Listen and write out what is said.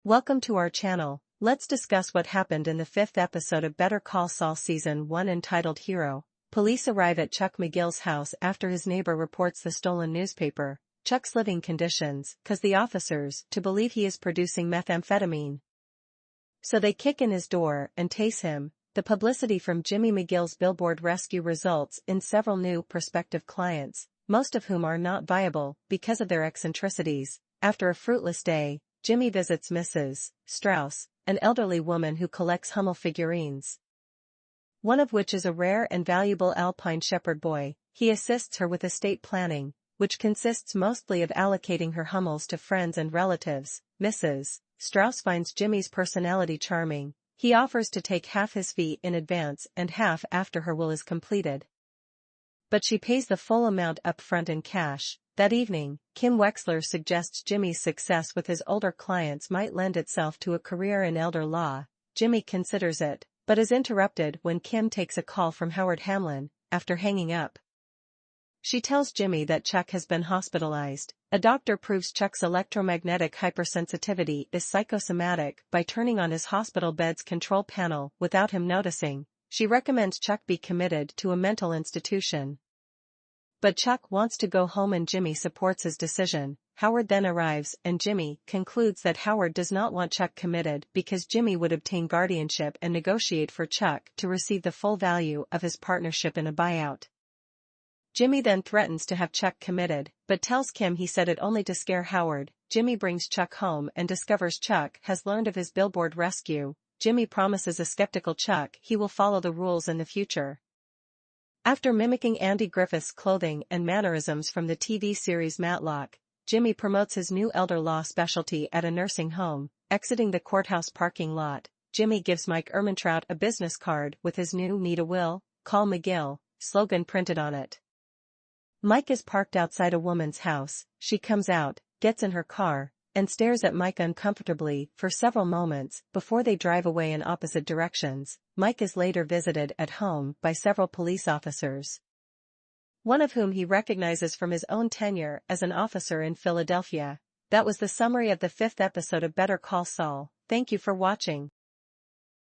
Welcome to our channel. Let's discuss what happened in the 5th episode of Better Call Saul Season 1 entitled Hero. Police arrive at Chuck McGill's house after his neighbor reports the stolen newspaper, Chuck's living conditions, cause the officers to believe he is producing methamphetamine. So they kick in his door and tase him. The publicity from Jimmy McGill's billboard rescue results in several new prospective clients, most of whom are not viable because of their eccentricities. After a fruitless day, Jimmy visits Mrs. Strauss, an elderly woman who collects Hummel figurines, one of which is a rare and valuable Alpine shepherd boy. He assists her with estate planning, which consists mostly of allocating her Hummels to friends and relatives. Mrs. Strauss finds Jimmy's personality charming. He offers to take half his fee in advance and half after her will is completed, but she pays the full amount up front in cash. That evening, Kim Wexler suggests Jimmy's success with his older clients might lend itself to a career in elder law. Jimmy considers it, but is interrupted when Kim takes a call from Howard Hamlin. After hanging up, she tells Jimmy that Chuck has been hospitalized. A doctor proves Chuck's electromagnetic hypersensitivity is psychosomatic by turning on his hospital bed's control panel without him noticing. She recommends Chuck be committed to a mental institution, but Chuck wants to go home and Jimmy supports his decision. Howard then arrives and Jimmy concludes that Howard does not want Chuck committed because Jimmy would obtain guardianship and negotiate for Chuck to receive the full value of his partnership in a buyout. Jimmy then threatens to have Chuck committed, but tells Kim he said it only to scare Howard. Jimmy brings Chuck home and discovers Chuck has learned of his billboard rescue. Jimmy promises a skeptical Chuck he will follow the rules in the future. After mimicking Andy Griffith's clothing and mannerisms from the TV series Matlock, Jimmy promotes his new elder law specialty at a nursing home. Exiting the courthouse parking lot, Jimmy gives Mike Ehrmantraut a business card with his new "Need a Will? Call McGill" slogan printed on it. Mike is parked outside a woman's house. She comes out, gets in her car, and stares at Mike uncomfortably for several moments before they drive away in opposite directions. Mike is later visited at home by several police officers, one of whom he recognizes from his own tenure as an officer in Philadelphia. That was the summary of the 5th episode of Better Call Saul. Thank you for watching.